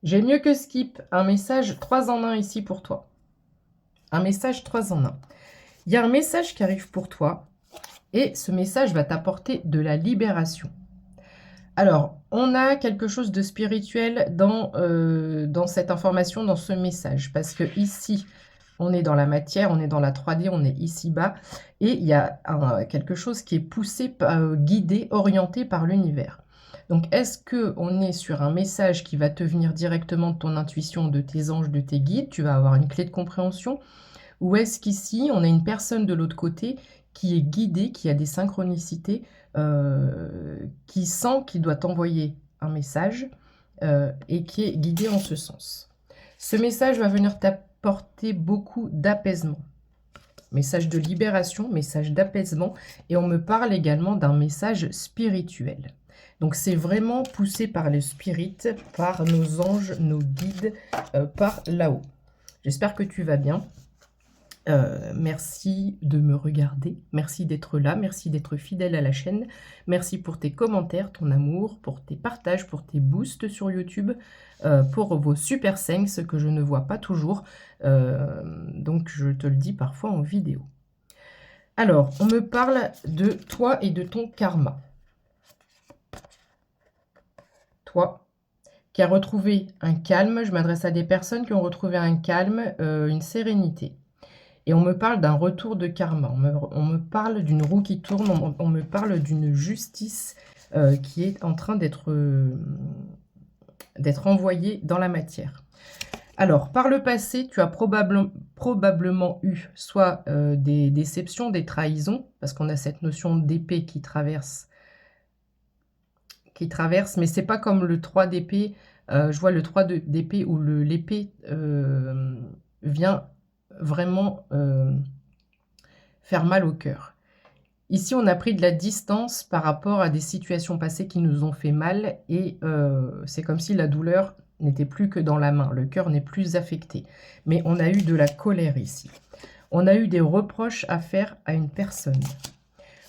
J'ai mieux que Skip, un message 3 en 1 ici pour toi. Un message 3 en 1. Il y a un message qui arrive pour toi et ce message va t'apporter de la libération. Alors, on a quelque chose de spirituel dans cette information, dans ce message, parce que ici, on est dans la matière, on est dans la 3D, on est ici-bas, et il y a quelque chose qui est poussé, guidé, orienté par l'univers. Donc, est-ce qu'on est sur un message qui va te venir directement de ton intuition, de tes anges, de tes guides, tu vas avoir une clé de compréhension, ou est-ce qu'ici, on a une personne de l'autre côté qui est guidée, qui a des synchronicités, qui sent qu'il doit t'envoyer un message et qui est guidé en ce sens. Ce message va venir t'apporter beaucoup d'apaisement. Message de libération, message d'apaisement. Et on me parle également d'un message spirituel. Donc c'est vraiment poussé par les spirites, par nos anges, nos guides, par là-haut. J'espère que tu vas bien. Merci de me regarder, merci d'être là, merci d'être fidèle à la chaîne, merci pour tes commentaires, ton amour, pour tes partages, pour tes boosts sur YouTube, pour vos super thanks que je ne vois pas toujours, donc je te le dis parfois en vidéo. Alors, on me parle de toi et de ton karma. Toi qui as retrouvé un calme, je m'adresse à des personnes qui ont retrouvé un calme, une sérénité. Et on me parle d'un retour de karma, on me parle d'une roue qui tourne, on me parle d'une justice qui est en train d'être envoyée dans la matière. Alors, par le passé, tu as probablement eu soit des déceptions, des trahisons, parce qu'on a cette notion d'épée qui traverse, mais c'est pas comme le 3 d'épée. Je vois le 3 d'épée où l'épée vient vraiment faire mal au cœur. Ici, on a pris de la distance par rapport à des situations passées qui nous ont fait mal et c'est comme si la douleur n'était plus que dans la main, le cœur n'est plus affecté. Mais on a eu de la colère ici. On a eu des reproches à faire à une personne.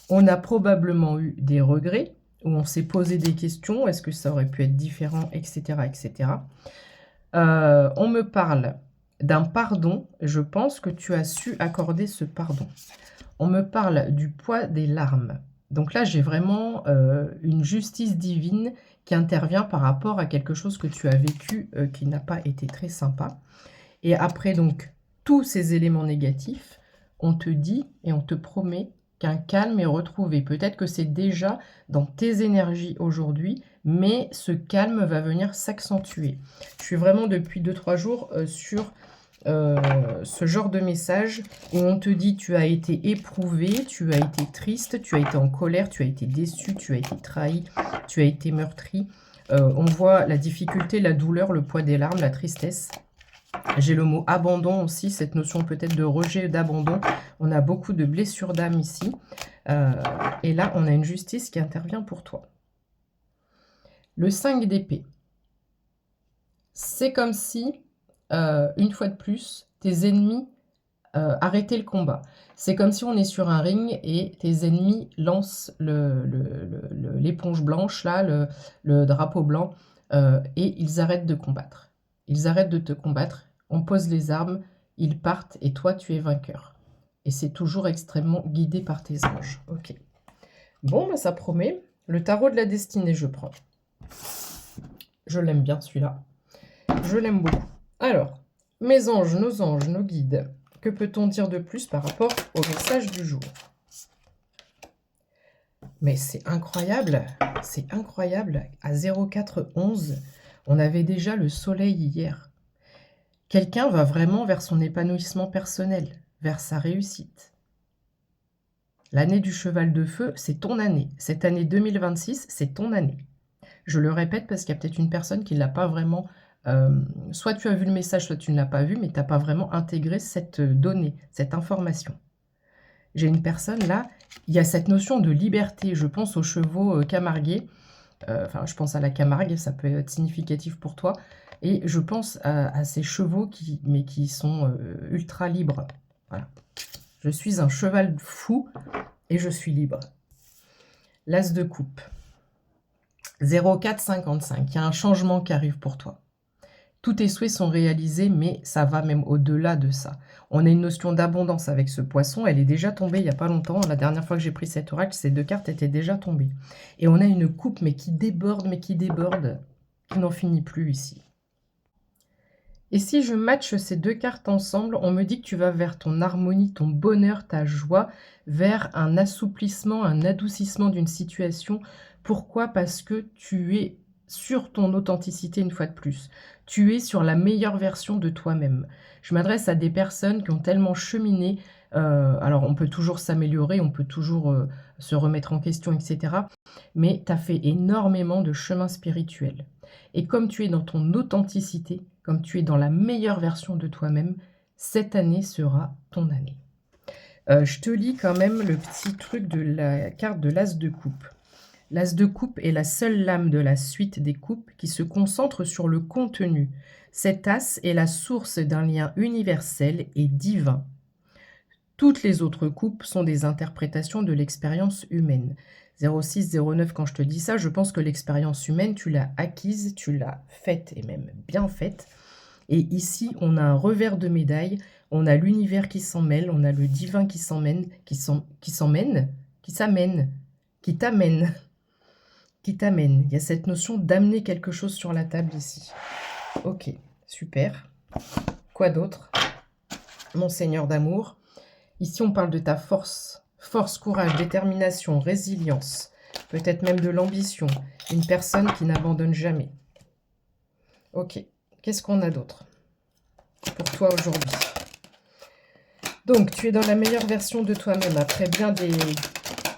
On a probablement eu des regrets où on s'est posé des questions, est-ce que ça aurait pu être différent, etc. etc. On me parle d'un pardon, je pense que tu as su accorder ce pardon. On me parle du poids des larmes. Donc là, j'ai vraiment une justice divine qui intervient par rapport à quelque chose que tu as vécu qui n'a pas été très sympa. Et après, donc, tous ces éléments négatifs, on te dit et on te promet qu'un calme est retrouvé. Peut-être que c'est déjà dans tes énergies aujourd'hui, mais ce calme va venir s'accentuer. Je suis vraiment depuis 2-3 jours sur ce genre de message où on te dit tu as été éprouvé, tu as été triste, tu as été en colère, tu as été déçu, tu as été trahi, tu as été meurtri. On voit la difficulté, la douleur, le poids des larmes, la tristesse. J'ai le mot abandon aussi, cette notion peut-être de rejet, d'abandon. On a beaucoup de blessures d'âme ici. Et là, on a une justice qui intervient pour toi. Le 5 d'épée. C'est comme si, une fois de plus, tes ennemis arrêtaient le combat. C'est comme si on est sur un ring et tes ennemis lancent l'éponge blanche, là, le drapeau blanc, et ils arrêtent de combattre. Ils arrêtent de te combattre, on pose les armes, ils partent et toi tu es vainqueur. Et c'est toujours extrêmement guidé par tes anges. Ok. Bon, bah, ça promet. Le tarot de la destinée, je prends. Je l'aime bien celui-là. Je l'aime beaucoup. Alors, mes anges, nos guides, que peut-on dire de plus par rapport au message du jour? Mais c'est incroyable, à 0411, on avait déjà le soleil hier. Quelqu'un va vraiment vers son épanouissement personnel, vers sa réussite. L'année du cheval de feu, c'est ton année. Cette année 2026, c'est ton année. Je le répète parce qu'il y a peut-être une personne qui ne l'a pas vraiment... soit tu as vu le message, soit tu ne l'as pas vu, mais tu n'as pas vraiment intégré cette donnée, cette information. J'ai une personne là, il y a cette notion de liberté. Je pense aux chevaux camarguais. Enfin, je pense à la Camargue, ça peut être significatif pour toi. Et je pense à ces chevaux qui sont ultra libres. Voilà. Je suis un cheval fou et je suis libre. L'As de coupe. 0455, il y a un changement qui arrive pour toi. Tous tes souhaits sont réalisés, mais ça va même au-delà de ça. On a une notion d'abondance avec ce poisson, elle est déjà tombée il n'y a pas longtemps. La dernière fois que j'ai pris cet oracle, ces 2 cartes étaient déjà tombées. Et on a une coupe, mais qui déborde, qui n'en finit plus ici. Et si je matche ces 2 cartes ensemble, on me dit que tu vas vers ton harmonie, ton bonheur, ta joie, vers un assouplissement, un adoucissement d'une situation. Pourquoi? Parce que tu es sur ton authenticité une fois de plus. Tu es sur la meilleure version de toi-même. Je m'adresse à des personnes qui ont tellement cheminé. Alors, on peut toujours s'améliorer, on peut toujours se remettre en question, etc. Mais tu as fait énormément de chemin spirituel. Et comme tu es dans ton authenticité, comme tu es dans la meilleure version de toi-même, cette année sera ton année. Je te lis quand même le petit truc de la carte de l'As de coupe. L'As de coupe est la seule lame de la suite des coupes qui se concentre sur le contenu. Cet As est la source d'un lien universel et divin. Toutes les autres coupes sont des interprétations de l'expérience humaine. 06-09, quand je te dis ça, je pense que l'expérience humaine, tu l'as acquise, tu l'as faite et même bien faite. Et ici, on a un revers de médaille, on a l'univers qui s'en mêle, on a le divin qui s'emmène, qui s'emmène, qui s'amène, qui t'amène, qui t'amène. Il y a cette notion d'amener quelque chose sur la table ici. Ok, super. Quoi d'autre? Mon Seigneur d'amour. Ici, on parle de ta force. Force, courage, détermination, résilience. Peut-être même de l'ambition. Une personne qui n'abandonne jamais. Ok. Qu'est-ce qu'on a d'autre pour toi aujourd'hui? Donc, tu es dans la meilleure version de toi-même, après bien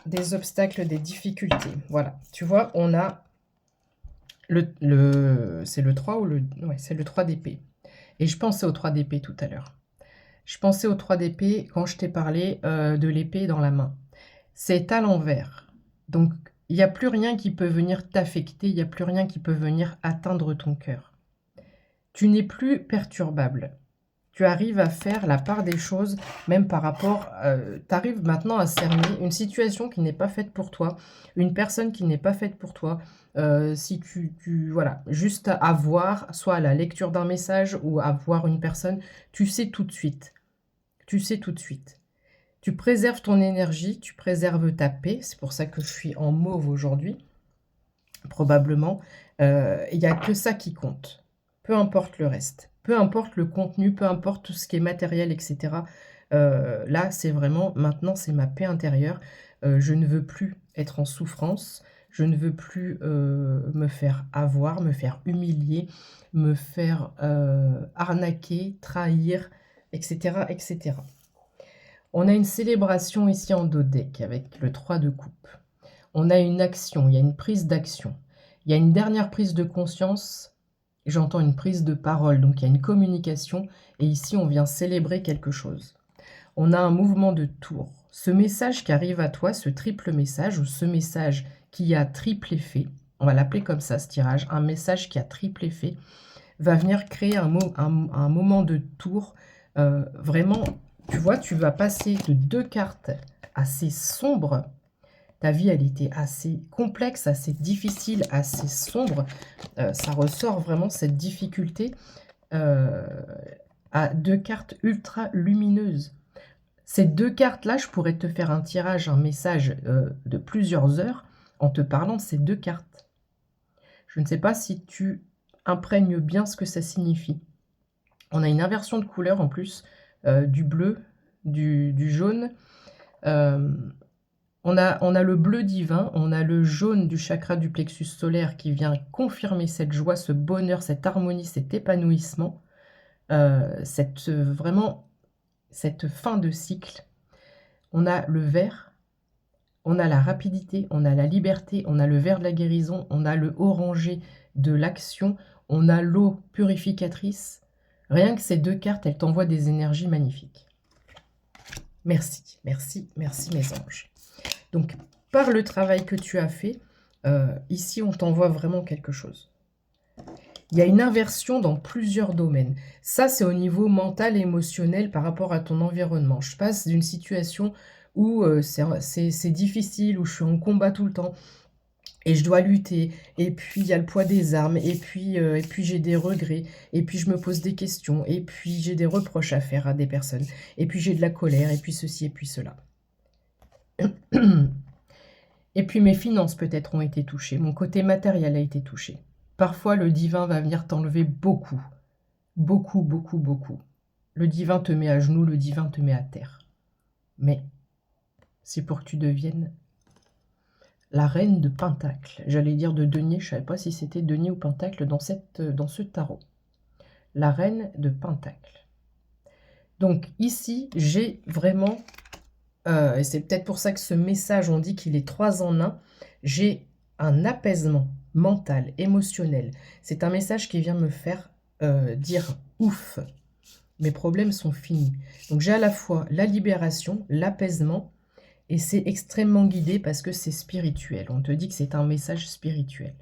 des obstacles, des difficultés. Voilà, tu vois, on a c'est le 3 ou le... Ouais, c'est le 3 d'épée. Et je pensais au 3 d'épée tout à l'heure. Je pensais au 3 d'épée quand je t'ai parlé de l'épée dans la main. C'est à l'envers. Donc, il n'y a plus rien qui peut venir t'affecter, il n'y a plus rien qui peut venir atteindre ton cœur. Tu n'es plus perturbable. Tu arrives à faire la part des choses, même par rapport... tu arrives maintenant à cerner une situation qui n'est pas faite pour toi, une personne qui n'est pas faite pour toi. Si voilà, juste à voir, soit à la lecture d'un message ou à voir une personne, tu sais tout de suite. Tu sais tout de suite. Tu préserves ton énergie, tu préserves ta paix. C'est pour ça que je suis en mauve aujourd'hui, probablement. Il n'y a que ça qui compte. Peu importe le reste, peu importe le contenu, peu importe tout ce qui est matériel, etc. Là, c'est vraiment, maintenant, c'est ma paix intérieure. Je ne veux plus être en souffrance, je ne veux plus me faire avoir, me faire humilier, me faire arnaquer, trahir, etc., etc. On a une célébration ici en dos de deck avec le 3 de coupe. On a une action, il y a une prise d'action. Il y a une dernière prise de conscience. J'entends une prise de parole, donc il y a une communication, et ici on vient célébrer quelque chose. On a un mouvement de tour. Ce message qui arrive à toi, ce triple message, ou ce message qui a triple effet, on va l'appeler comme ça ce tirage, un message qui a triple effet, va venir créer un moment de tour. Vraiment, tu vois, tu vas passer de 2 cartes assez sombres. Ta vie, elle était assez complexe, assez difficile, assez sombre. Ça ressort vraiment cette difficulté à 2 cartes ultra lumineuses. Ces 2 cartes-là, je pourrais te faire un tirage, un message de plusieurs heures en te parlant de ces 2 cartes. Je ne sais pas si tu imprègnes bien ce que ça signifie. On a une inversion de couleur en plus, du bleu, du jaune. On a le bleu divin, on a le jaune du chakra du plexus solaire qui vient confirmer cette joie, ce bonheur, cette harmonie, cet épanouissement, vraiment cette fin de cycle. On a le vert, on a la rapidité, on a la liberté, on a le vert de la guérison, on a le orangé de l'action, on a l'eau purificatrice. Rien que ces 2 cartes, elles t'envoient des énergies magnifiques. Merci, merci, merci mes anges. Donc, par le travail que tu as fait, ici, on t'envoie vraiment quelque chose. Il y a une inversion dans plusieurs domaines. Ça, c'est au niveau mental et émotionnel par rapport à ton environnement. Je passe d'une situation où c'est difficile, où je suis en combat tout le temps, et je dois lutter, et puis il y a le poids des armes, et puis j'ai des regrets, et puis je me pose des questions, et puis j'ai des reproches à faire à des personnes, et puis j'ai de la colère, et puis ceci, et puis cela. Et puis mes finances peut-être ont été touchées, mon côté matériel a été touché. Parfois le divin va venir t'enlever beaucoup, beaucoup, beaucoup, beaucoup. Le divin te met à genoux, le divin te met à terre. Mais c'est pour que tu deviennes la reine de Pentacle. J'allais dire de denier, je ne savais pas si c'était denier ou Pentacle dans ce tarot. La reine de Pentacle. Donc ici, j'ai vraiment, et c'est peut-être pour ça que ce message, on dit qu'il est 3 en 1, j'ai un apaisement mental, émotionnel. C'est un message qui vient me faire dire ouf, mes problèmes sont finis. Donc j'ai à la fois la libération, l'apaisement, et c'est extrêmement guidé parce que c'est spirituel. On te dit que c'est un message spirituel.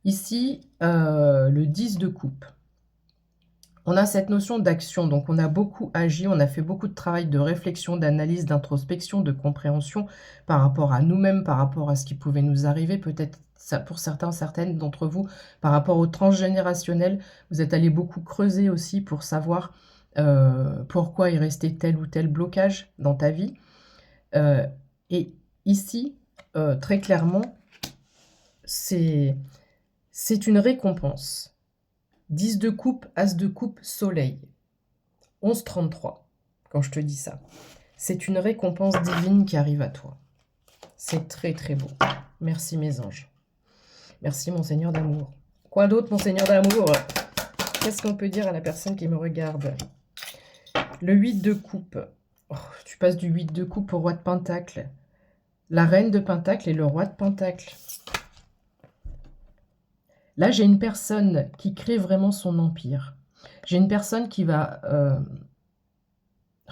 Ici, le 10 de coupe. On a cette notion d'action, donc on a beaucoup agi, on a fait beaucoup de travail de réflexion, d'analyse, d'introspection, de compréhension par rapport à nous-mêmes, par rapport à ce qui pouvait nous arriver, peut-être pour certaines d'entre vous, par rapport au transgénérationnel, vous êtes allé beaucoup creuser aussi pour savoir pourquoi il restait tel ou tel blocage dans ta vie. Et ici, très clairement, c'est une récompense. 10 de coupe, as de coupe, soleil. 11,33, quand je te dis ça. C'est une récompense divine qui arrive à toi. C'est très très beau. Merci mes anges. Merci mon Seigneur d'amour. Quoi d'autre mon Seigneur d'amour? Qu'est-ce qu'on peut dire à la personne qui me regarde? Le 8 de coupe. Oh, tu passes du 8 de coupe au roi de pentacle. La reine de pentacle et le roi de pentacle. Là, j'ai une personne qui crée vraiment son empire. J'ai une personne qui va...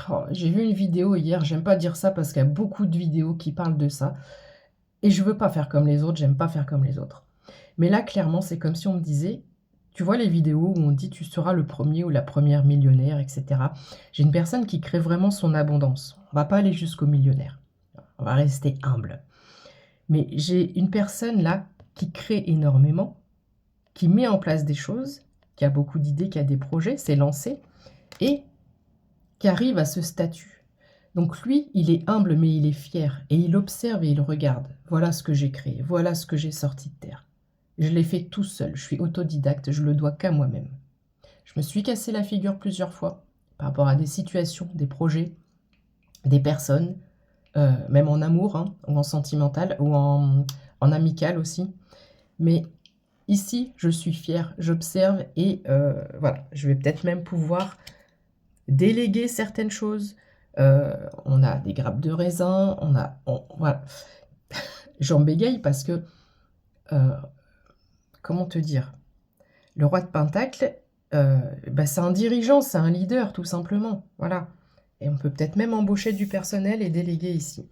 Oh, j'ai vu une vidéo hier, j'aime pas dire ça parce qu'il y a beaucoup de vidéos qui parlent de ça. Et je veux pas faire comme les autres, j'aime pas faire comme les autres. Mais là, clairement, c'est comme si on me disait... Tu vois les vidéos où on dit tu seras le premier ou la première millionnaire, etc. J'ai une personne qui crée vraiment son abondance. On va pas aller jusqu'au millionnaire. On va rester humble. Mais j'ai une personne là qui crée énormément, qui met en place des choses, qui a beaucoup d'idées, qui a des projets, s'est lancé, et qui arrive à ce statut. Donc lui, il est humble, mais il est fier, et il observe et il regarde. Voilà ce que j'ai créé, voilà ce que j'ai sorti de terre. Je l'ai fait tout seul, je suis autodidacte, je le dois qu'à moi-même. Je me suis cassé la figure plusieurs fois, par rapport à des situations, des projets, des personnes, même en amour, hein, ou en sentimental, ou en amical aussi. Mais ici, je suis fière, j'observe et voilà, je vais peut-être même pouvoir déléguer certaines choses. On a des grappes de raisin, voilà. J'en bégaye parce que, comment te dire, le roi de Pentacle, bah, c'est un dirigeant, c'est un leader tout simplement, voilà. Et on peut peut-être même embaucher du personnel et déléguer ici.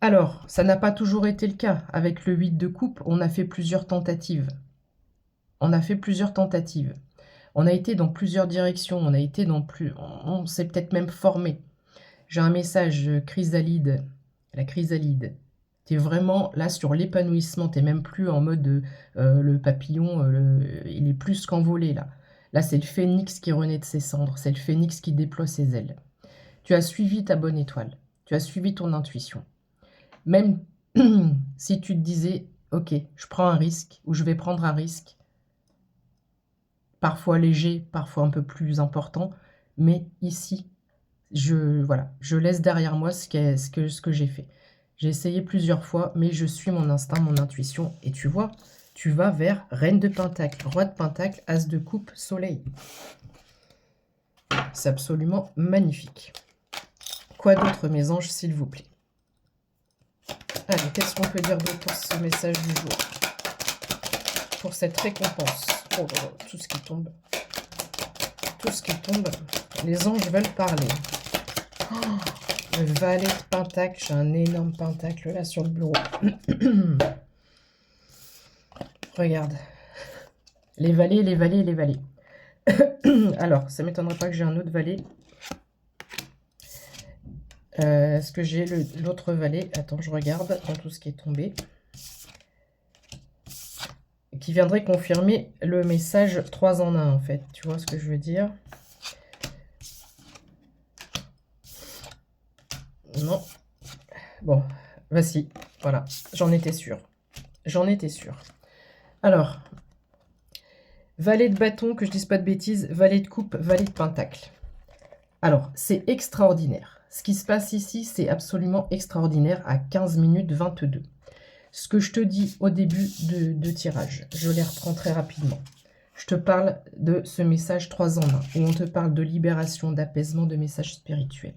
Alors, ça n'a pas toujours été le cas. Avec le 8 de coupe, on a fait plusieurs tentatives. On a fait plusieurs tentatives. On a été dans plusieurs directions. On s'est peut-être même formé. J'ai un message chrysalide. La chrysalide. Tu es vraiment là sur l'épanouissement. Tu n'es même plus en mode le papillon. Il est plus qu'envolé là. Là, c'est le phénix qui renaît de ses cendres. C'est le phénix qui déploie ses ailes. Tu as suivi ta bonne étoile. Tu as suivi ton intuition. Même si tu te disais, ok, je prends un risque ou je vais prendre un risque, parfois léger, parfois un peu plus important, mais ici, je laisse derrière moi ce que j'ai fait. J'ai essayé plusieurs fois, mais je suis mon instinct, mon intuition, et tu vois, tu vas vers reine de pentacle, roi de pentacle, as de coupe, soleil. C'est absolument magnifique. Quoi d'autre, mes anges, s'il vous plaît? Allez, qu'est-ce qu'on peut dire d'autre pour ce message du jour? Pour cette récompense. Oh là là, tout ce qui tombe. Tout ce qui tombe. Les anges veulent parler. Oh, le valet de pentacle. J'ai un énorme pentacle là sur le bureau. Regarde. Les valets, les valets, les valets. Alors, ça ne m'étonnerait pas que j'ai un autre valet. Est-ce que j'ai l'autre valet? Attends, je regarde dans tout ce qui est tombé. Qui viendrait confirmer le message 3 en 1, en fait. Tu vois ce que je veux dire? Non. Bon, voici. Voilà, j'en étais sûre. J'en étais sûre. Alors, valet de bâton, que je dise pas de bêtises, valet de coupe, valet de pentacle. Alors, c'est extraordinaire. Ce qui se passe ici, c'est absolument extraordinaire à 15 minutes 22. Ce que je te dis au début de tirage, je les reprends très rapidement. Je te parle de ce message 3 en 1, où on te parle de libération, d'apaisement, de messages spirituels.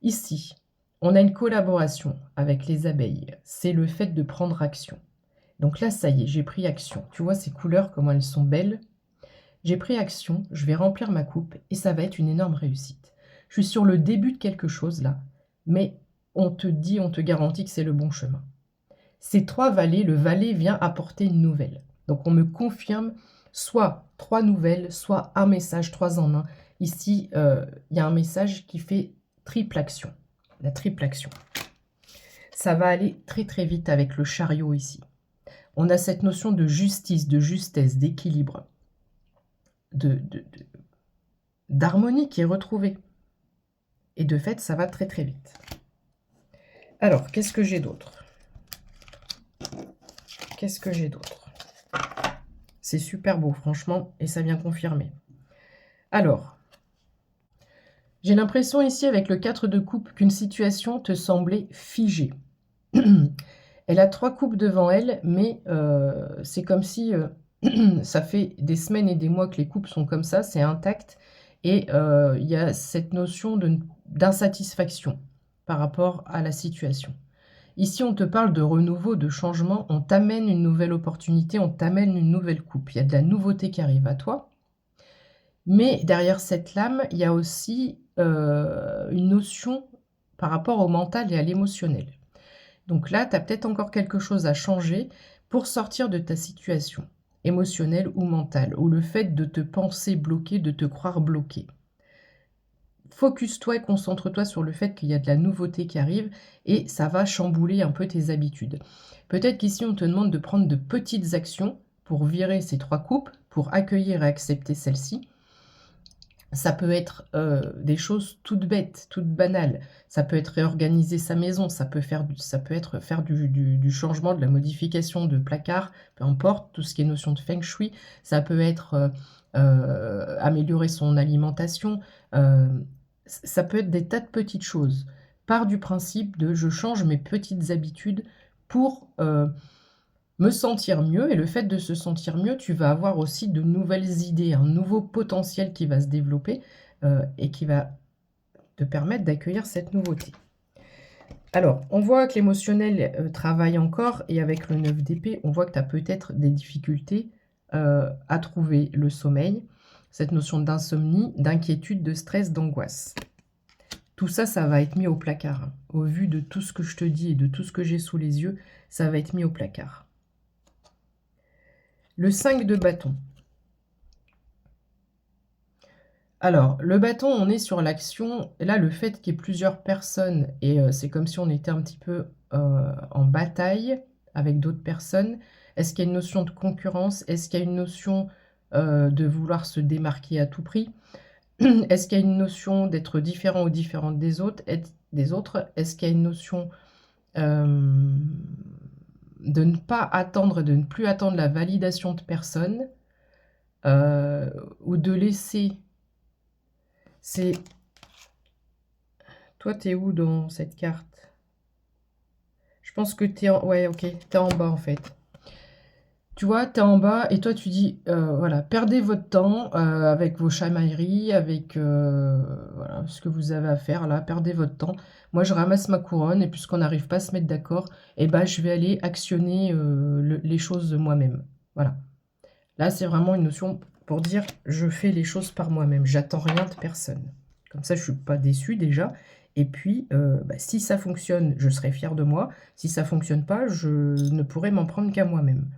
Ici, on a une collaboration avec les abeilles. C'est le fait de prendre action. Donc là, ça y est, j'ai pris action. Tu vois ces couleurs, comment elles sont belles? J'ai pris action, je vais remplir ma coupe et ça va être une énorme réussite. Je suis sur le début de quelque chose là, mais on te dit, on te garantit que c'est le bon chemin. Ces 3 valets, le valet vient apporter une nouvelle. Donc on me confirme soit 3 nouvelles, soit un message 3 en 1. Ici, il y a un message qui fait triple action. La triple action. Ça va aller très très vite avec le chariot ici. On a cette notion de justice, de justesse, d'équilibre, d'harmonie qui est retrouvée. Et de fait, ça va très très vite. Alors, qu'est-ce que j'ai d'autre? Qu'est-ce que j'ai d'autre? C'est super beau, franchement, et ça vient confirmer. Alors, j'ai l'impression ici, avec le 4 de coupe, qu'une situation te semblait figée. Elle a 3 coupes devant elle, mais c'est comme si ça fait des semaines et des mois que les coupes sont comme ça, c'est intact, et il y a cette notion d'insatisfaction par rapport à la situation. Ici, on te parle de renouveau, de changement, on t'amène une nouvelle opportunité, on t'amène une nouvelle coupe. Il y a de la nouveauté qui arrive à toi. Mais derrière cette lame, il y a aussi une notion par rapport au mental et à l'émotionnel. Donc là, tu as peut-être encore quelque chose à changer pour sortir de ta situation émotionnelle ou mentale, ou le fait de te penser bloqué, de te croire bloqué. Focus-toi et concentre-toi sur le fait qu'il y a de la nouveauté qui arrive et ça va chambouler un peu tes habitudes. Peut-être qu'ici, on te demande de prendre de petites actions pour virer ces 3 coupes, pour accueillir et accepter celle-ci. Ça peut être des choses toutes bêtes, toutes banales. Ça peut être réorganiser sa maison, ça peut être faire du changement, de la modification de placard, peu importe, tout ce qui est notion de feng shui. Ça peut être améliorer son alimentation. Ça peut être des tas de petites choses. Part du principe de je change mes petites habitudes pour me sentir mieux, et le fait de se sentir mieux, tu vas avoir aussi de nouvelles idées, un nouveau potentiel qui va se développer et qui va te permettre d'accueillir cette nouveauté. Alors, on voit que l'émotionnel travaille encore, et avec le 9 d'épée, on voit que tu as peut-être des difficultés à trouver le sommeil, cette notion d'insomnie, d'inquiétude, de stress, d'angoisse. Tout ça, ça va être mis au placard. Au vu de tout ce que je te dis et de tout ce que j'ai sous les yeux, ça va être mis au placard. Le 5 de bâton. Alors, le bâton, on est sur l'action. Là, le fait qu'il y ait plusieurs personnes, et c'est comme si on était un petit peu en bataille avec d'autres personnes. Est-ce qu'il y a une notion de concurrence? Est-ce qu'il y a une notion de vouloir se démarquer à tout prix? Est-ce qu'il y a une notion d'être différent ou différente des autres? Est-ce qu'il y a une notion de ne pas attendre, de ne plus attendre la validation de personne, ou de laisser... C'est... Toi, t'es où dans cette carte? Je pense que t'es en... Ouais, ok, t'es en bas, en fait. Tu vois, t'es en bas, et toi, tu dis, voilà, perdez votre temps avec vos chamailleries, avec voilà, ce que vous avez à faire, là, perdez votre temps. Moi, je ramasse ma couronne, et puisqu'on n'arrive pas à se mettre d'accord, eh ben, je vais aller actionner les choses moi-même. Voilà. Là, c'est vraiment une notion pour dire, je fais les choses par moi-même, j'attends rien de personne. Comme ça, je ne suis pas déçue déjà. Et puis, si ça fonctionne, je serai fière de moi. Si ça ne fonctionne pas, je ne pourrai m'en prendre qu'à moi-même.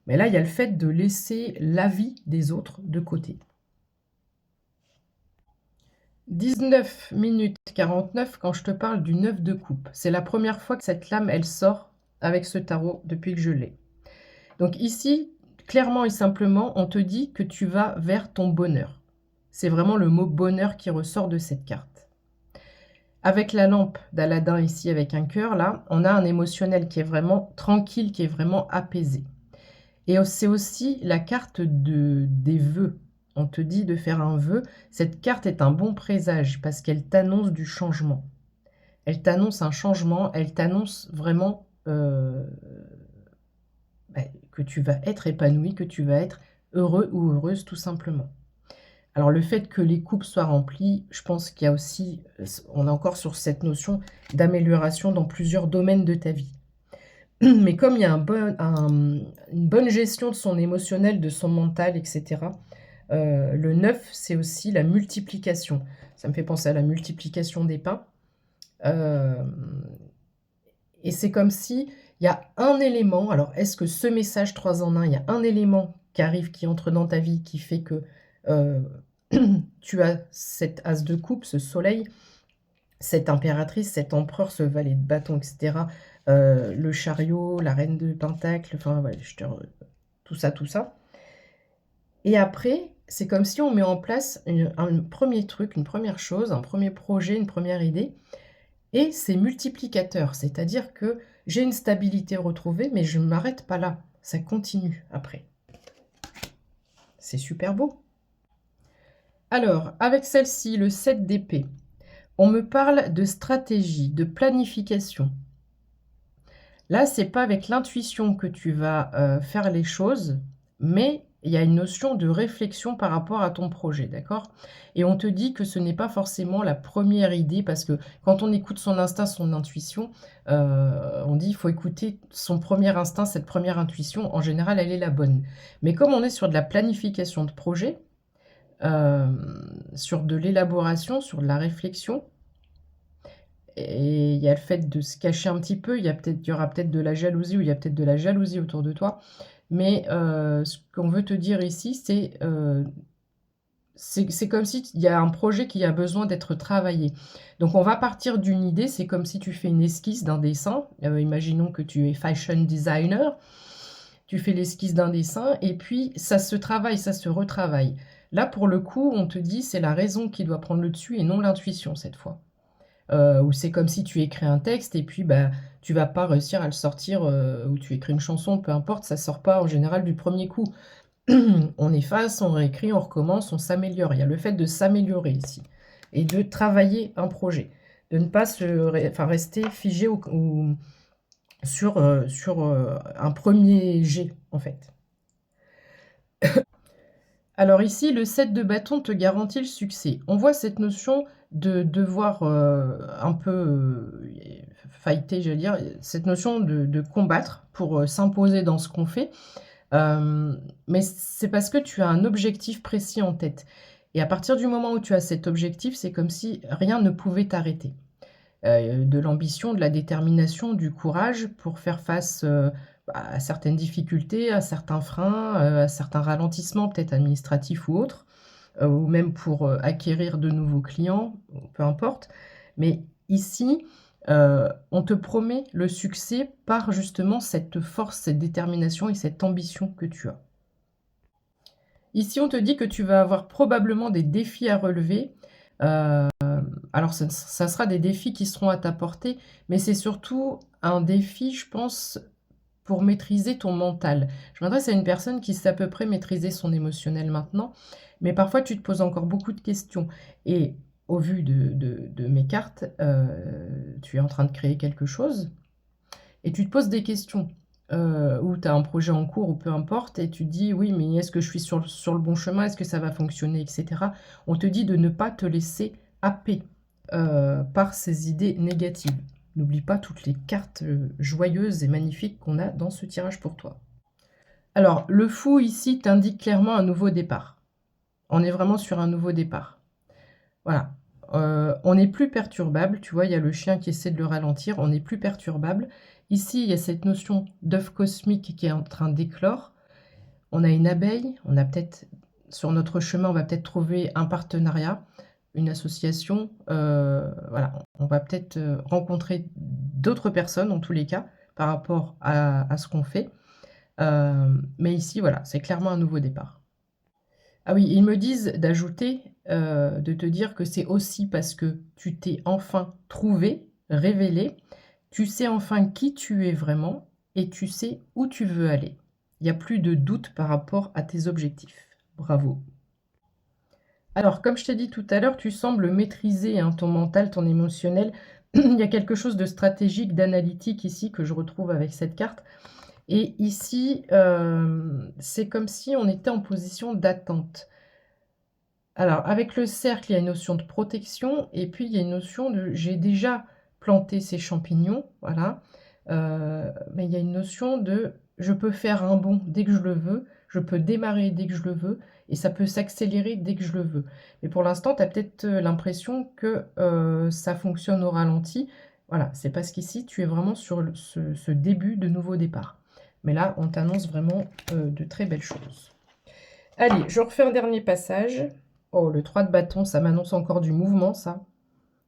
Mais là, il y a le fait de laisser l'avis des autres de côté. 19 minutes 49 quand je te parle du 9 de coupe. C'est la première fois que cette lame, elle sort avec ce tarot depuis que je l'ai. Donc ici, clairement et simplement, on te dit que tu vas vers ton bonheur. C'est vraiment le mot bonheur qui ressort de cette carte. Avec la lampe d'Aladin ici, avec un cœur, là, on a un émotionnel qui est vraiment tranquille, qui est vraiment apaisé. Et c'est aussi la carte des vœux. On te dit de faire un vœu. Cette carte est un bon présage parce qu'elle t'annonce du changement. Elle t'annonce un changement, elle t'annonce vraiment que tu vas être épanoui, que tu vas être heureux ou heureuse tout simplement. Alors le fait que les coupes soient remplies, je pense qu'il y a aussi, on est encore sur cette notion d'amélioration dans plusieurs domaines de ta vie. Mais comme il y a une bonne gestion de son émotionnel, de son mental, etc., le 9, c'est aussi la multiplication. Ça me fait penser à la multiplication des pains. Et c'est comme si il y a un élément, alors est-ce que ce message 3 en 1, il y a un élément qui arrive, qui entre dans ta vie, qui fait que tu as cet as de coupe, ce soleil, cette impératrice, cet empereur, ce valet de bâton, etc., le chariot, la reine de pentacle, enfin voilà, tout ça, tout ça. Et après, c'est comme si on met en place un premier truc, une première chose, un premier projet, une première idée, et c'est multiplicateur, c'est-à-dire que j'ai une stabilité retrouvée, mais je ne m'arrête pas là, ça continue après. C'est super beau. Alors, avec celle-ci, le 7 d'épée, on me parle de stratégie, de planification. Là, c'est pas avec l'intuition que tu vas faire les choses, mais il y a une notion de réflexion par rapport à ton projet, d'accord? Et on te dit que ce n'est pas forcément la première idée, parce que quand on écoute son instinct, son intuition, on dit il faut écouter son premier instinct, cette première intuition, en général, elle est la bonne. Mais comme on est sur de la planification de projet, sur de l'élaboration, sur de la réflexion, et il y a le fait de se cacher un petit peu, il y aura peut-être de la jalousie, ou il y a peut-être de la jalousie autour de toi. Mais ce qu'on veut te dire ici, c'est comme si il y a un projet qui a besoin d'être travaillé. Donc on va partir d'une idée, c'est comme si tu fais une esquisse d'un dessin. Imaginons que tu es fashion designer, tu fais l'esquisse d'un dessin, et puis ça se travaille, ça se retravaille. Là, pour le coup, on te dit c'est la raison qui doit prendre le dessus et non l'intuition cette fois. Ou c'est comme si tu écris un texte et puis bah, tu vas pas réussir à le sortir, ou tu écris une chanson, peu importe, ça sort pas en général du premier coup. On efface, on réécrit, on recommence, on s'améliore. Il y a le fait de s'améliorer ici et de travailler un projet, de ne pas rester figé sur un premier jet en fait. Alors ici, le 7 de bâton te garantit le succès. On voit cette notion de devoir un peu fighter, j'allais dire, cette notion de combattre pour s'imposer dans ce qu'on fait. Mais c'est parce que tu as un objectif précis en tête. Et à partir du moment où tu as cet objectif, c'est comme si rien ne pouvait t'arrêter. De l'ambition, de la détermination, du courage pour faire face à certaines difficultés, à certains freins, à certains ralentissements, peut-être administratifs ou autres, ou même pour acquérir de nouveaux clients, peu importe. Mais ici, on te promet le succès par justement cette force, cette détermination et cette ambition que tu as. Ici, on te dit que tu vas avoir probablement des défis à relever. Alors, ça sera des défis qui seront à ta portée, mais c'est surtout un défi, je pense, pour maîtriser ton mental. Je m'adresse à une personne qui sait à peu près maîtriser son émotionnel maintenant, mais parfois tu te poses encore beaucoup de questions. Et au vu de mes cartes, tu es en train de créer quelque chose et tu te poses des questions. Ou tu as un projet en cours ou peu importe, et tu te dis oui, mais est-ce que je suis sur le bon chemin, est-ce que ça va fonctionner, etc. On te dit de ne pas te laisser happer par ces idées négatives. N'oublie pas toutes les cartes joyeuses et magnifiques qu'on a dans ce tirage pour toi. Alors, le fou ici t'indique clairement un nouveau départ. On est vraiment sur un nouveau départ. Voilà. On n'est plus perturbable. Tu vois, il y a le chien qui essaie de le ralentir. On n'est plus perturbable. Ici, il y a cette notion d'œuf cosmique qui est en train d'éclore. On a une abeille. On a peut-être, sur notre chemin, on va peut-être trouver un partenariat. une association, voilà, on va peut-être, rencontrer d'autres personnes, en tous les cas, par rapport à ce qu'on fait. Mais ici, voilà, c'est clairement un nouveau départ. Ah oui, ils me disent d'ajouter, de te dire que c'est aussi parce que tu t'es enfin trouvé, révélé, tu sais enfin qui tu es vraiment et tu sais où tu veux aller. Il y a plus de doute par rapport à tes objectifs. Bravo. Alors, comme je t'ai dit tout à l'heure, tu sembles maîtriser, hein, ton mental, ton émotionnel. Il y a quelque chose de stratégique, d'analytique ici que je retrouve avec cette carte. Et ici, c'est comme si on était en position d'attente. Alors, avec le cercle, il y a une notion de protection et puis il y a une notion de j'ai déjà planté ces champignons, voilà. Mais il y a une notion de je peux faire un bond dès que je le veux, je peux démarrer dès que je le veux et ça peut s'accélérer dès que je le veux. Mais pour l'instant, tu as peut-être l'impression que ça fonctionne au ralenti. Voilà, c'est parce qu'ici, tu es vraiment sur ce début de nouveau départ. Mais là, on t'annonce vraiment de très belles choses. Allez, je refais un dernier passage. Oh, le 3 de bâton, ça m'annonce encore du mouvement, ça.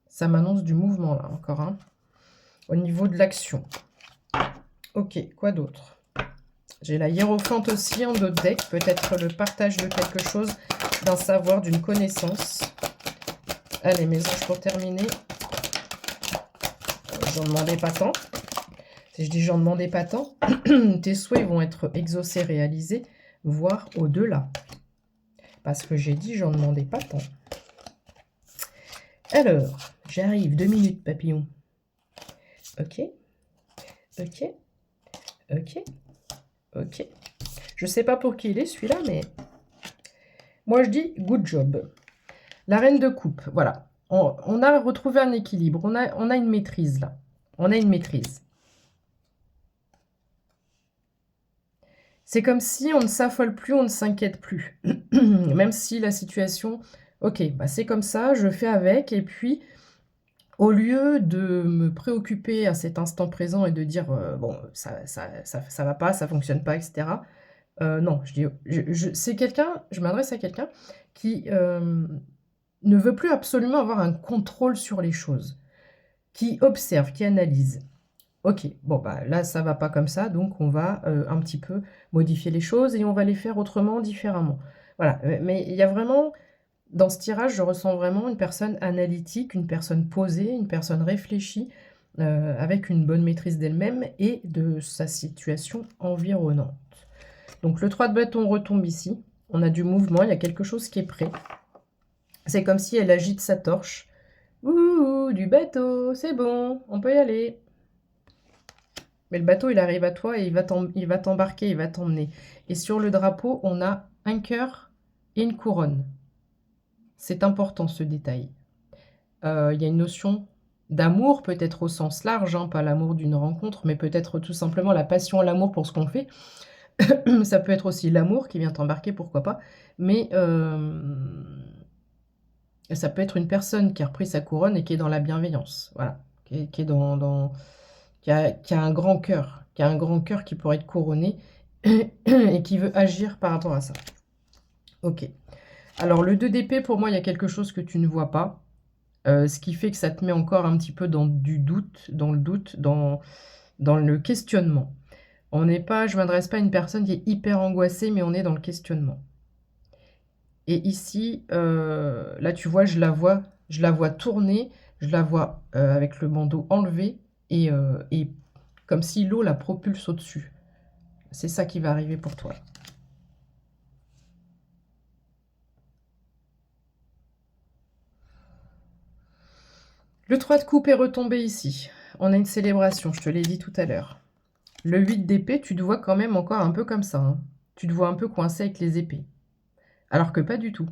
Ça m'annonce du mouvement, là, encore, hein, au niveau de l'action. Ok, quoi d'autre? J'ai la hiérophante aussi en d'autres deck. Peut-être le partage de quelque chose, d'un savoir, d'une connaissance. Allez, mes anges, pour terminer. J'en demandais pas tant. Si je dis j'en demandais pas tant, tes souhaits vont être exaucés, réalisés, voire au-delà. Parce que j'ai dit j'en demandais pas tant. Alors, j'arrive, 2 minutes, papillon. Ok, ok, ok, ok. Je sais pas pour qui il est celui-là, mais moi je dis good job. La reine de coupe, voilà. On a retrouvé un équilibre, on a une maîtrise là. On a une maîtrise. C'est comme si on ne s'affole plus, on ne s'inquiète plus. Même si la situation, ok, bah c'est comme ça, je fais avec, et puis au lieu de me préoccuper à cet instant présent et de dire bon, ça va pas, ça fonctionne pas, etc. Non, je dis, c'est quelqu'un, je m'adresse à quelqu'un qui ne veut plus absolument avoir un contrôle sur les choses, qui observe, qui analyse. Ok, bon, bah là, ça va pas comme ça, donc on va un petit peu modifier les choses et on va les faire autrement, différemment. Voilà, mais il y a vraiment, dans ce tirage, je ressens vraiment une personne analytique, une personne posée, une personne réfléchie, avec une bonne maîtrise d'elle-même et de sa situation environnante. Donc le 3 de bâton retombe ici. On a du mouvement, il y a quelque chose qui est prêt. C'est comme si elle agite sa torche. Ouh, du bateau, c'est bon, on peut y aller. Mais le bateau, il arrive à toi et il va t'embarquer, il va t'emmener. Et sur le drapeau, on a un cœur et une couronne. C'est important ce détail. Il y a une notion d'amour, peut-être au sens large, hein, pas l'amour d'une rencontre, mais peut-être tout simplement la passion, l'amour pour ce qu'on fait. Ça peut être aussi l'amour qui vient t'embarquer, pourquoi pas. Mais ça peut être une personne qui a repris sa couronne et qui est dans la bienveillance. Voilà. Qui est qui a un grand cœur. Qui a un grand cœur qui pourrait être couronné et qui veut agir par rapport à ça. Ok. Alors, le 2 d'épée, pour moi, il y a quelque chose que tu ne vois pas. Ce qui fait que ça te met encore un petit peu dans du doute, dans le doute, dans le questionnement. On n'est pas, je ne m'adresse pas à une personne qui est hyper angoissée, mais on est dans le questionnement. Et ici, là, tu vois, je la vois tourner, je la vois avec le bandeau enlevé et comme si l'eau la propulse au-dessus. C'est ça qui va arriver pour toi. Le 3 de coupe est retombé ici. On a une célébration, je te l'ai dit tout à l'heure. Le 8 d'épée, tu te vois quand même encore un peu comme ça, hein. Tu te vois un peu coincé avec les épées. Alors que pas du tout.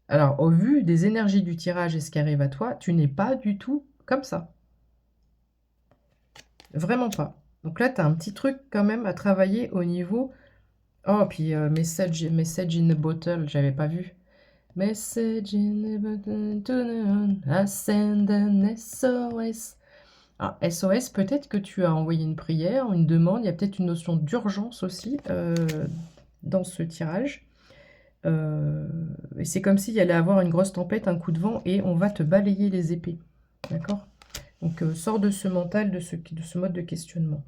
Alors, au vu des énergies du tirage et ce qui arrive à toi, tu n'es pas du tout comme ça. Vraiment pas. Donc là, tu as un petit truc quand même à travailler au niveau... Oh, puis message in a bottle, j'avais pas vu. Message in a bottle, turn on, I send an SOS. Ah, SOS, peut-être que tu as envoyé une prière, une demande. Il y a peut-être une notion d'urgence aussi dans ce tirage. Et c'est comme s'il y allait avoir une grosse tempête, un coup de vent, et on va te balayer les épées. D'accord? Donc, sors de ce mental, de ce mode de questionnement.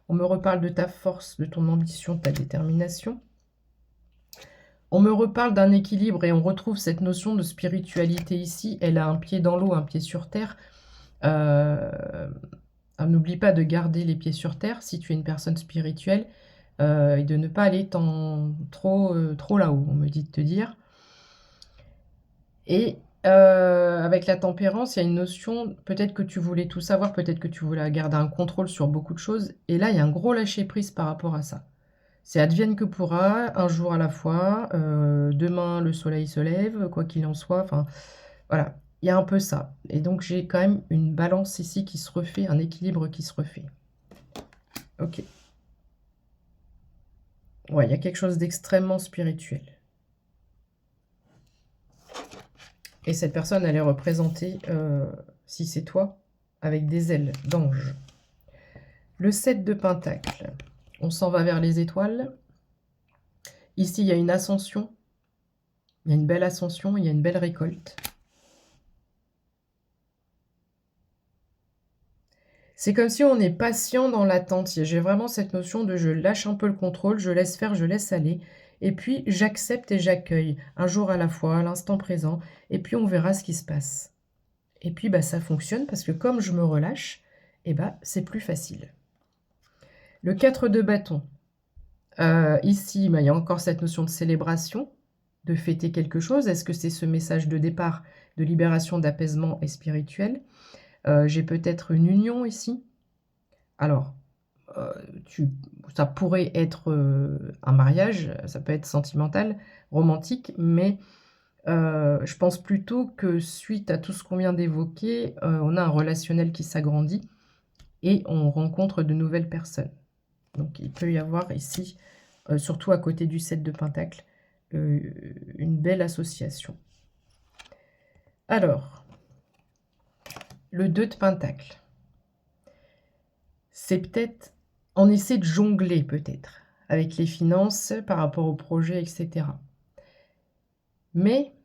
On me reparle de ta force, de ton ambition, de ta détermination. On me reparle d'un équilibre et on retrouve cette notion de spiritualité ici. Elle a un pied dans l'eau, un pied sur terre. N'oublie pas de garder les pieds sur terre si tu es une personne spirituelle et de ne pas aller trop là-haut, on me dit de te dire. Et avec la tempérance, il y a une notion, peut-être que tu voulais tout savoir, peut-être que tu voulais garder un contrôle sur beaucoup de choses. Et là, il y a un gros lâcher-prise par rapport à ça. C'est advienne que pourra, un jour à la fois, demain le soleil se lève, quoi qu'il en soit, enfin voilà, il y a un peu ça. Et donc j'ai quand même une balance ici qui se refait, un équilibre qui se refait. Ok. Ouais, il y a quelque chose d'extrêmement spirituel. Et cette personne, elle est représentée, si c'est toi, avec des ailes d'ange. Le 7 de Pentacle. On s'en va vers les étoiles. Ici, il y a une ascension. Il y a une belle ascension, il y a une belle récolte. C'est comme si on est patient dans l'attente. J'ai vraiment cette notion de je lâche un peu le contrôle, je laisse faire, je laisse aller. Et puis, j'accepte et j'accueille, un jour à la fois, à l'instant présent. Et puis, on verra ce qui se passe. Et puis, bah, ça fonctionne parce que comme je me relâche, eh bah, c'est plus facile. Le 4 de bâton. Ici, bah, il y a encore cette notion de célébration, de fêter quelque chose. Est-ce que c'est ce message de départ, de libération, d'apaisement et spirituel? J'ai peut-être une union ici. Alors, ça pourrait être un mariage, ça peut être sentimental, romantique, mais je pense plutôt que suite à tout ce qu'on vient d'évoquer, on a un relationnel qui s'agrandit et on rencontre de nouvelles personnes. Donc il peut y avoir ici, surtout à côté du 7 de Pentacle, une belle association. Alors, le 2 de Pentacle. C'est peut-être, on essaie de jongler peut-être avec les finances par rapport au projet, etc. Mais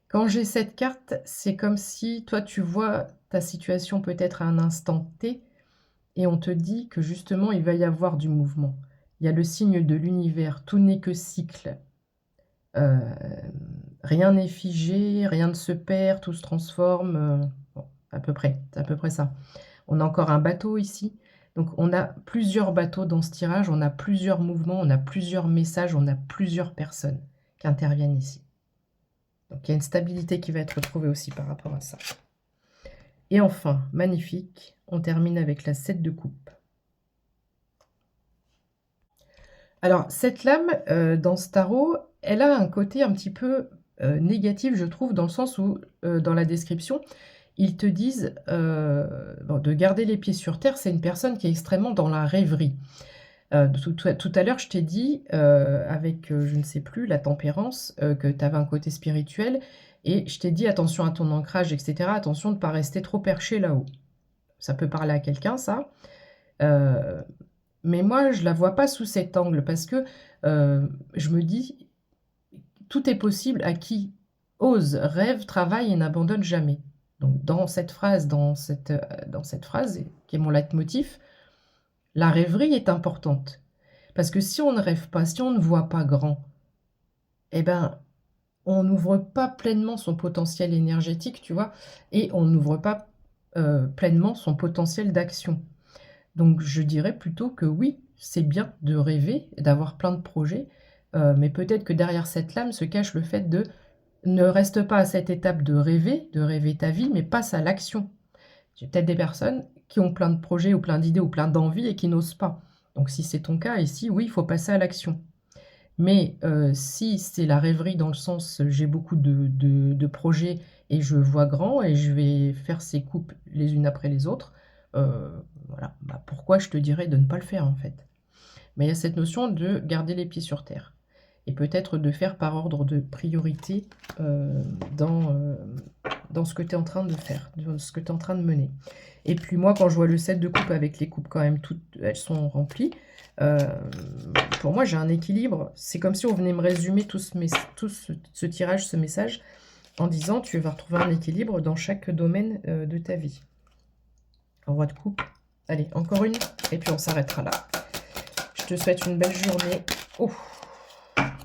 quand j'ai cette carte, c'est comme si toi tu vois ta situation peut-être à un instant T et on te dit que justement il va y avoir du mouvement. Il y a le signe de l'univers, tout n'est que cycle. Rien n'est figé, rien ne se perd, tout se transforme. Bon, c'est à peu près ça. On a encore un bateau ici. Donc on a plusieurs bateaux dans ce tirage, on a plusieurs mouvements, on a plusieurs messages, on a plusieurs personnes qui interviennent ici. Donc il y a une stabilité qui va être retrouvée aussi par rapport à ça. Et enfin, magnifique, on termine avec la 7 de coupe. Alors cette lame, dans ce tarot, elle a un côté un petit peu négatif, je trouve, dans le sens où, dans la description, ils te disent de garder les pieds sur terre. C'est une personne qui est extrêmement dans la rêverie. Tout à l'heure, je t'ai dit, avec, je ne sais plus, la tempérance, que tu avais un côté spirituel et je t'ai dit: «Attention à ton ancrage et cetera, attention de ne pas rester trop perché là-haut». Ça peut parler à quelqu'un ça, mais moi je la vois pas sous cet angle parce que, je me dis: «Tout est possible à qui ose, rêve, travaille et n'abandonne jamais». Donc dans cette phrase qui est mon leitmotiv, la rêverie est importante. Parce que si on ne rêve pas, si on ne voit pas grand, eh ben, on n'ouvre pas pleinement son potentiel énergétique, tu vois? Et on n'ouvre pas, pleinement son potentiel d'action. Donc je dirais plutôt que oui, c'est bien de rêver, d'avoir plein de projets, mais peut-être que derrière cette lame se cache le fait de ne reste pas à cette étape de rêver ta vie, mais passe à l'action. J'ai peut-être des personnes qui ont plein de projets ou plein d'idées ou plein d'envies et qui n'osent pas. Donc si c'est ton cas ici, oui, il faut passer à l'action. Mais si c'est la rêverie dans le sens, j'ai beaucoup de projets et je vois grand et je vais faire ces coupes les unes après les autres, voilà, bah, pourquoi je te dirais de ne pas le faire, en fait? Mais il y a cette notion de garder les pieds sur terre et peut-être de faire par ordre de priorité, dans ce que tu es en train de faire, dans ce que tu es en train de mener. Et puis moi, quand je vois le set de coupes avec les coupes quand même toutes, elles sont remplies, pour moi, j'ai un équilibre. C'est comme si on venait me résumer tout ce tirage, ce message, en disant tu vas retrouver un équilibre dans chaque domaine de ta vie. Roi de coupe. Allez, encore une, et puis on s'arrêtera là. Je te souhaite une belle journée. Oh,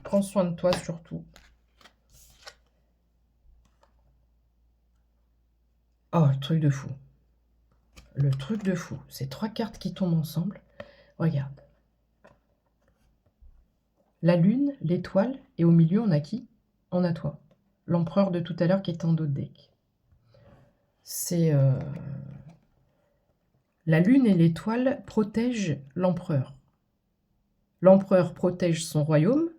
prends soin de toi surtout. Oh, le truc de fou. Le truc de fou. C'est 3 cartes qui tombent ensemble. Regarde. La lune, l'étoile, et au milieu, on a qui? On a toi. L'empereur de tout à l'heure qui est en dos de deck. C'est... La lune et l'étoile protègent l'empereur. L'empereur protège son royaume,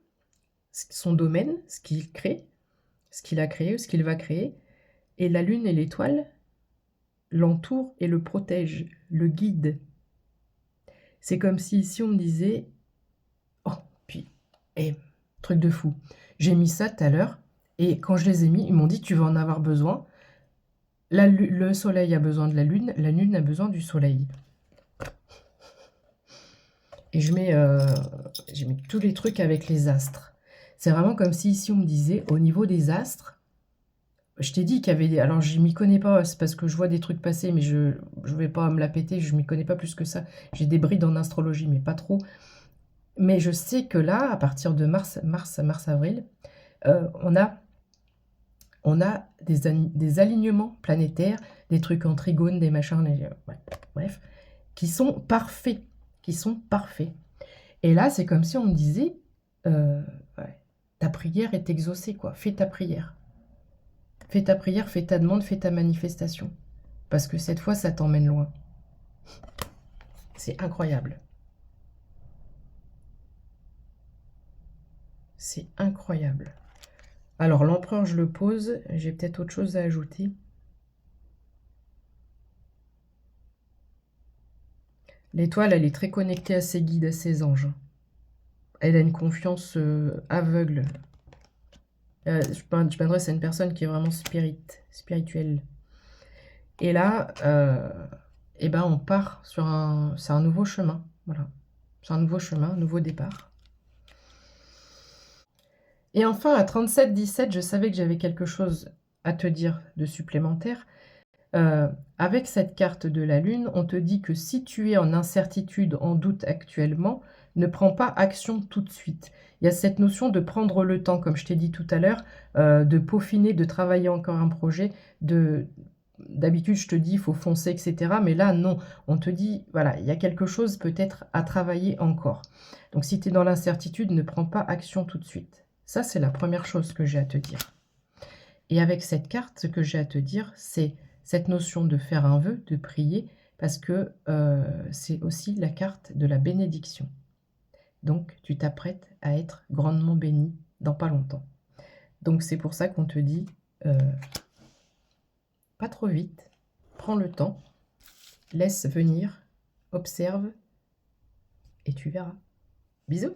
son domaine, ce qu'il crée, ce qu'il a créé, ce qu'il va créer. Et la lune et l'étoile l'entourent et le protègent, le guident. C'est comme si ici on me disait... Oh, puis, truc de fou. J'ai mis ça tout à l'heure, et quand je les ai mis, ils m'ont dit tu vas en avoir besoin. Le soleil a besoin de la lune a besoin du soleil. Et je mets tous les trucs avec les astres. C'est vraiment comme si ici on me disait, au niveau des astres, je t'ai dit qu'il y avait des... Alors je m'y connais pas, c'est parce que je vois des trucs passer, mais je vais pas me la péter, je m'y connais pas plus que ça. J'ai des brides en astrologie, mais pas trop. Mais je sais que là, à partir de mars-avril, on a des alignements planétaires, des trucs en trigone, des machins, bref, qui sont parfaits. Et là, c'est comme si on me disait, ta prière est exaucée, quoi. Fais ta prière. Fais ta prière, fais ta demande, fais ta manifestation. Parce que cette fois, ça t'emmène loin. C'est incroyable. C'est incroyable. Alors, l'empereur, je le pose. J'ai peut-être autre chose à ajouter. L'étoile, elle est très connectée à ses guides, à ses anges. Elle a une confiance aveugle. Je m'adresse à une personne qui est vraiment spirituelle. Et là, on part sur c'est un nouveau chemin. Voilà. C'est un nouveau chemin, un nouveau départ. Et enfin, à 37-17, je savais que j'avais quelque chose à te dire de supplémentaire. Avec cette carte de la Lune, on te dit que si tu es en incertitude, en doute actuellement, ne prends pas action tout de suite. Il y a cette notion de prendre le temps, comme je t'ai dit tout à l'heure, de peaufiner, de travailler encore un projet. D'habitude, je te dis, il faut foncer, etc. Mais là, non. On te dit, voilà, il y a quelque chose peut-être à travailler encore. Donc, si tu es dans l'incertitude, ne prends pas action tout de suite. Ça, c'est la première chose que j'ai à te dire. Et avec cette carte, ce que j'ai à te dire, c'est cette notion de faire un vœu, de prier, parce que c'est aussi la carte de la bénédiction. Donc, tu t'apprêtes à être grandement béni dans pas longtemps. Donc, c'est pour ça qu'on te dit, pas trop vite, prends le temps, laisse venir, observe, et tu verras. Bisous!